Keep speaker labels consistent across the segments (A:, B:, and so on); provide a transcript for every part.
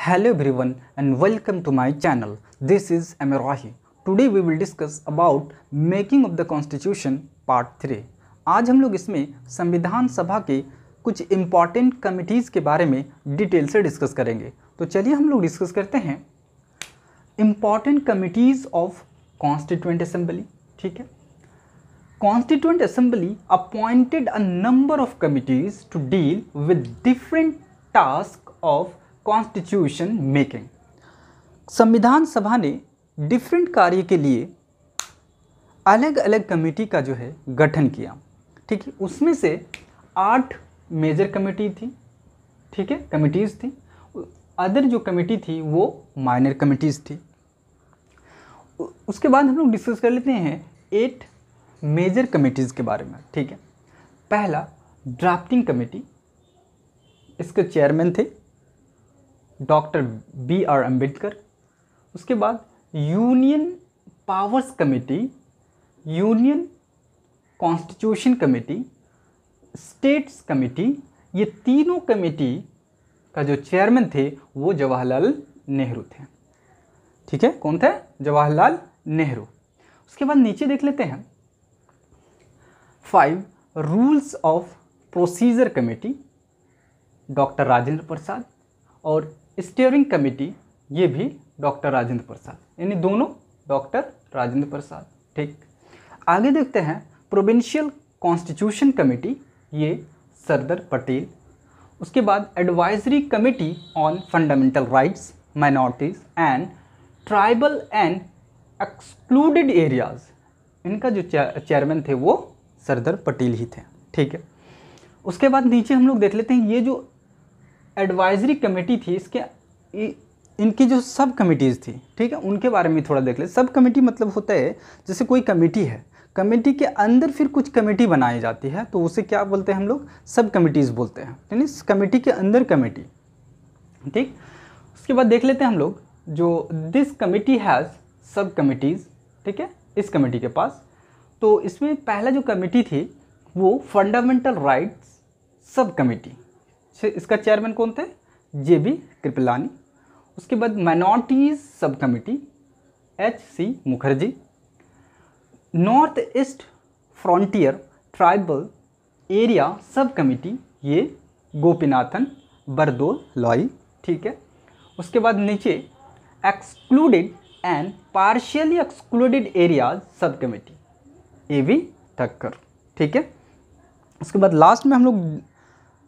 A: Hello everyone and welcome to my channel. This is Amir Rahi. Today we will discuss about making of the constitution part 3. आज हम लोग इसमें संविधान सभा के कुछ इम्पॉर्टेंट कमिटीज़ के बारे में डिटेल से डिस्कस करेंगे। तो चलिए हम लोग डिस्कस करते हैं important committees of constituent assembly. ठीक है, constituent assembly appointed a number of committees to deal with different task of constitution making. संविधान सभा ने डिफरेंट कार्य के लिए अलग अलग कमेटी का जो है गठन किया। ठीक है, उसमें से 8 मेजर कमेटी थी। ठीक है, कमिटीज़ थी। अदर जो कमेटी थी वो माइनर कमिटीज़ थी। उसके बाद हम लोग डिस्कस कर लेते हैं 8 मेजर कमिटीज़ के बारे में। ठीक है, पहला ड्राफ्टिंग कमेटी, इसके चेयरमैन थे डॉक्टर B.R. अम्बेडकर। उसके बाद union powers committee, union constitution committee, states committee, ये तीनों कमेटी का जो चेयरमैन थे वो जवाहरलाल नेहरू थे। ठीक है, कौन थे? जवाहरलाल नेहरू। उसके बाद नीचे देख लेते हैं 5 rules of procedure committee, doctor Rajendra Prasad, और स्टीयरिंग कमेटी ये भी डॉक्टर राजेंद्र प्रसाद, यानी दोनों डॉक्टर राजेंद्र प्रसाद। ठीक, आगे देखते हैं प्रोविंशियल कॉन्स्टिट्यूशन कमेटी, ये सरदार पटेल। उसके बाद advisory committee on fundamental rights, minorities and tribal and excluded areas, इनका जो चेयरमैन थे वो सरदार पटेल ही थे। ठीक है, उसके बाद नीचे हम लोग देख लेते हैं ये जो एडवाइजरी कमेटी थी, इनकी जो सब कमिटीज़ थी, ठीक है, उनके बारे में थोड़ा देख ले। सब कमेटी मतलब होता है जैसे कोई कमेटी है, कमेटी के अंदर फिर कुछ कमेटी बनाई जाती है तो उसे क्या बोलते हैं हम लोग? सब कमिटीज़ बोलते हैं, यानी कमेटी के अंदर कमेटी। ठीक, उसके बाद देख लेते हैं हम लोग जो दिस कमेटी हैज़ सब कमिटीज़। ठीक है, इस कमेटी के पास तो इसमें पहला जो कमेटी थी वो फंडामेंटल राइट्स सब कमेटी, इसका चेयरमैन कौन थे? JB कृपलानी। उसके बाद minorities sub committee HC Mukherjee. North east frontier tribal area sub committee, ये गोपीनाथन बरदोल लॉय। ठीक है, उसके बाद नीचे excluded and partially excluded areas sub committee, AB Thakkar. ठीक है, उसके बाद लास्ट में हम लोग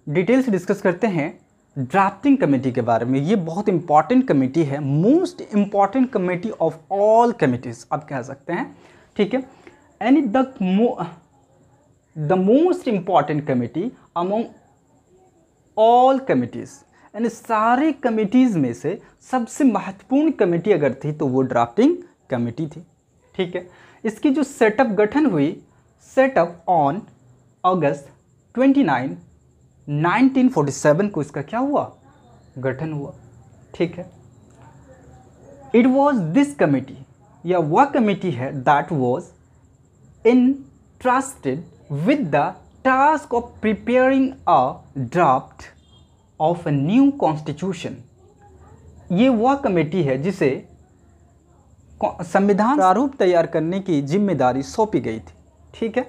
A: डिटेल से डिस्कस करते हैं ड्राफ्टिंग कमेटी के बारे में। ये बहुत इंपॉर्टेंट कमेटी है, most important committee of all committees आप कह सकते हैं। ठीक है, and the most important committee among all committees, यानी सारे कमिटीज़ में से सबसे महत्वपूर्ण कमेटी अगर थी तो वो ड्राफ्टिंग कमेटी थी। ठीक है, इसकी जो सेटअप गठन हुई, सेटअप ऑन अगस्त 29 1947 को इसका क्या हुआ? गठन हुआ। ठीक है, इट वॉज दिस कमेटी, या वह कमेटी है that was entrusted with the task of preparing a draft of a new constitution। ये वह कमेटी है जिसे संविधान प्रारूप तैयार करने की जिम्मेदारी सौंपी गई थी। ठीक है,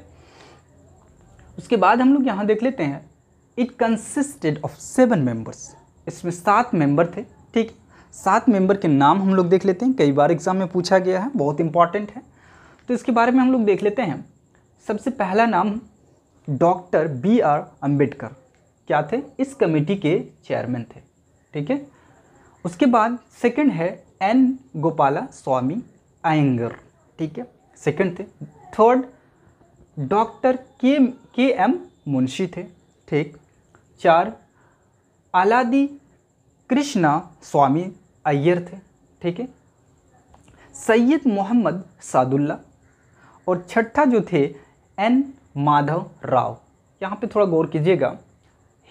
A: उसके बाद हम लोग यहाँ देख लेते हैं इट कंसिस्टेड ऑफ 7 मेंबर्स, इसमें 7 मेंबर थे। ठीक, 7 मेंबर के नाम हम लोग देख लेते हैं, कई बार एग्जाम में पूछा गया है, बहुत इंपॉर्टेंट है, तो इसके बारे में हम लोग देख लेते हैं। सबसे पहला नाम डॉक्टर B.R. अम्बेडकर, क्या थे? इस कमेटी के चेयरमैन थे। ठीक है, उसके बाद सेकंड है N. गोपाला स्वामी अयंगर। ठीक है, सेकंड थे। Third doctor K.M. मुंशी थे। ठीक, 4 आलादी कृष्णा स्वामी अय्यर थे। ठीक है, सैयद मोहम्मद सादुल्ला, और छठा जो थे N. माधव राव। यहाँ पे थोड़ा गौर कीजिएगा,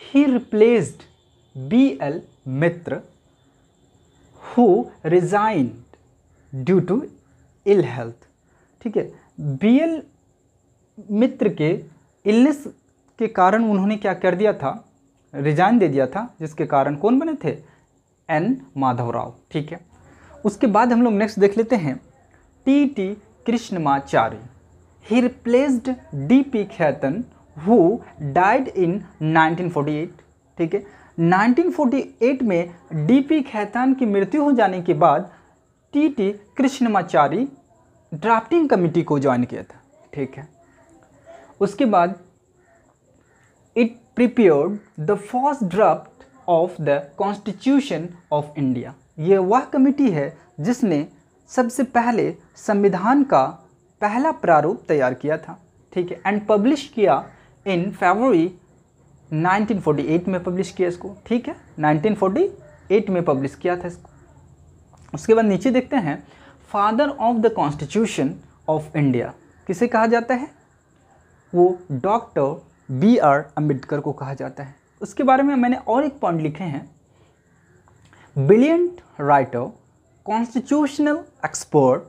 A: he replaced B.L. Mitra who resigned due to ill health. ठीक है, B.L. मित्र के इलनेस के कारण उन्होंने क्या कर दिया था? रिजाइन दे दिया था, जिसके कारण कौन बने थे? एन माधवराव। ठीक है, उसके बाद हम लोग नेक्स्ट देख लेते हैं T Krishnamachari. He replaced D P. Khaitan who died in 1948। ठीक है, 1948 में डी.पी. खेतान की मृत्यु हो जाने के बाद टी कृष्णमाचारी ड्राफ्टिंग कमेटी को ज्वाइन किया था। ठीक है, उसके बाद it prepared the first draft of the constitution of India. ये वह कमेटी है जिसने सबसे पहले संविधान का पहला प्रारूप तैयार किया था। ठीक है, एंड पब्लिश किया इन फरवरी 1948 में पब्लिश किया इसको। ठीक है, 1948 में पब्लिश किया था इसको। उसके बाद नीचे देखते हैं father of the constitution of India किसे कहा जाता है? वो डॉक्टर B.R. अम्बेडकर को कहा जाता है। उसके बारे में मैंने और एक पॉइंट लिखे हैं, brilliant writer, constitutional expert,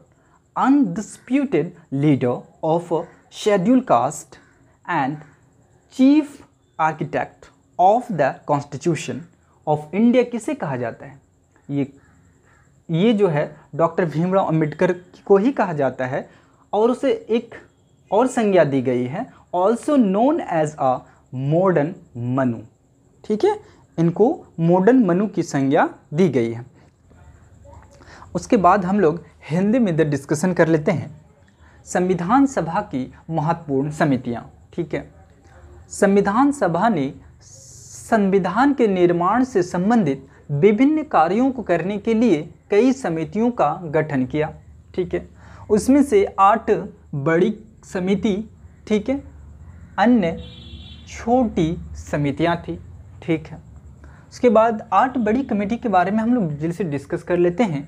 A: undisputed leader of schedule caste and chief architect of the constitution of India किसे कहा जाता है? ये जो है डॉक्टर भीमराव अंबेडकर को ही कहा जाता है, और उसे एक और संज्ञा दी गई है, also known as a modern Manu. ठीक है, इनको मॉडर्न मनु की संज्ञा दी गई है। उसके बाद हम लोग हिंदी में डिस्कशन कर लेते हैं संविधान सभा की महत्वपूर्ण समितियाँ। ठीक है, संविधान सभा ने संविधान के निर्माण से संबंधित विभिन्न कार्यों को करने के लिए कई समितियों का गठन किया। ठीक है, उसमें से 8 बड़ी समिति, ठीक है, अन्य छोटी समितियां थी। ठीक है, उसके बाद 8 बड़ी कमेटी के बारे में हम लोग जल्दी से डिस्कस कर लेते हैं।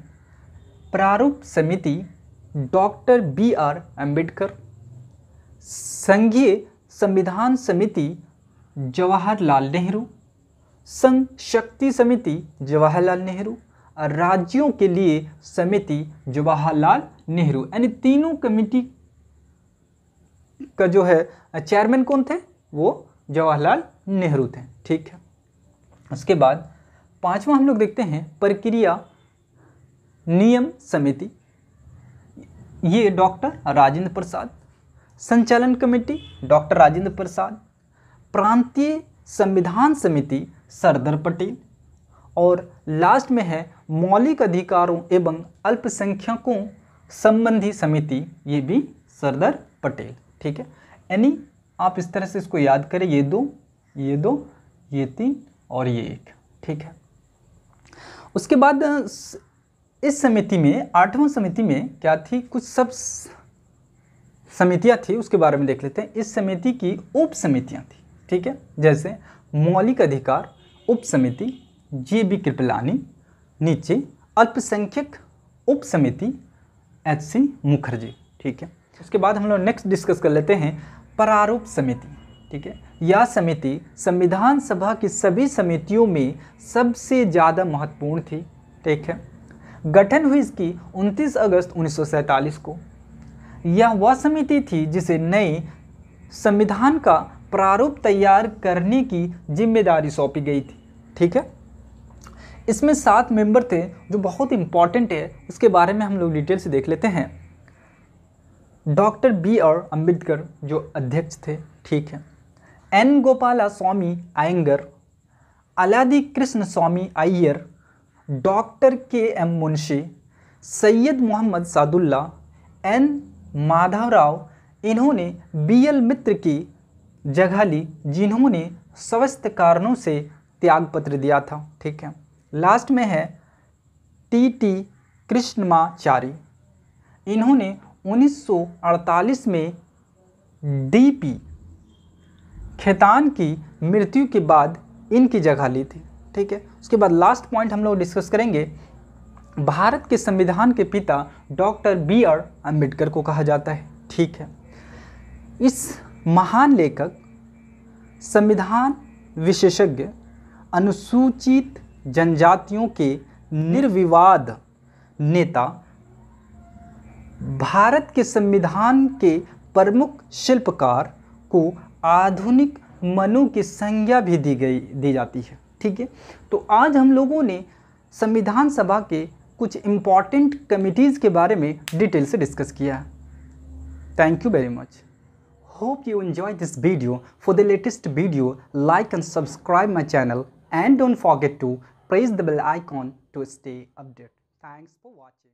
A: प्रारूप समिति डॉक्टर B.R. अम्बेडकर, संघीय संविधान समिति जवाहरलाल नेहरू, संघ शक्ति समिति जवाहरलाल नेहरू, राज्यों के लिए समिति जवाहरलाल नेहरू। यानी तीनों कमेटी का जो है चेयरमैन कौन थे? वो जवाहरलाल नेहरू थे। ठीक है, उसके बाद 5वां हम लोग देखते हैं प्रक्रिया नियम समिति, ये डॉक्टर राजेंद्र प्रसाद, संचालन कमेटी डॉक्टर राजेंद्र प्रसाद, प्रांतीय संविधान समिति सरदार पटेल, और लास्ट में है मौलिक अधिकारों एवं अल्पसंख्यकों संबंधी समिति, ये भी सरदार पटेल। ठीक है, यानी आप इस तरह से इसको याद करें, ये 2, ये 3 और ये 1। ठीक है, उसके बाद इस समिति में 8वां समिति में क्या थी, कुछ सब समितियां थी, उसके बारे में देख लेते हैं। इस समिति की उप समितियां थी। ठीक है, जैसे मौलिक अधिकार उप समिति J.B. कृपलानी, नीचे अल्पसंख्यक उप समिति H.C. मुखर्जी। ठीक है, उसके बाद हम लोग नेक्स्ट डिस्कस कर लेते हैं प्रारूप समिति। ठीक है, यह समिति संविधान सभा की सभी समितियों में सबसे ज़्यादा महत्वपूर्ण थी। ठीक है, गठन हुई इसकी 29 अगस्त 1947 को। यह वह समिति थी जिसे नए संविधान का प्रारूप तैयार करने की जिम्मेदारी सौंपी गई थी। ठीक है, इसमें 7 मेंबर थे जो बहुत इंपॉर्टेंट है, उसके बारे में हम लोग डिटेल से देख लेते हैं। Doctor B.R. अम्बेडकर जो अध्यक्ष थे। ठीक है, N. Gopalaswami Ayyangar, Alladi Krishnaswami Ayyar, doctor K.M. Munshi, Syed Mohammad Saadulla, N. Madhavrao, इन्होंने B.L. मित्र की जगह ली, जिन्होंने स्वस्थ कारणों से त्यागपत्र दिया था। ठीक है, लास्ट में है टी कृष्णमाचारी, इन्होंने 1948 में डी.पी. खेतान की मृत्यु के बाद इनकी जगह ली थी। ठीक है, उसके बाद लास्ट पॉइंट हम लोग डिस्कस करेंगे, भारत के संविधान के पिता डॉक्टर B.R. अम्बेडकर को कहा जाता है। ठीक है, इस महान लेखक, संविधान विशेषज्ञ, अनुसूचित जनजातियों के निर्विवाद नेता, भारत के संविधान के प्रमुख शिल्पकार को आधुनिक मनु की संज्ञा भी दी जाती है। ठीक है, तो आज हम लोगों ने संविधान सभा के कुछ इम्पॉर्टेंट कमिटीज़ के बारे में डिटेल से डिस्कस किया। Thank you very much. Hope you enjoy this video. For the latest video, like and subscribe my channel and don't forget to press the bell icon to stay updated. Thanks for watching.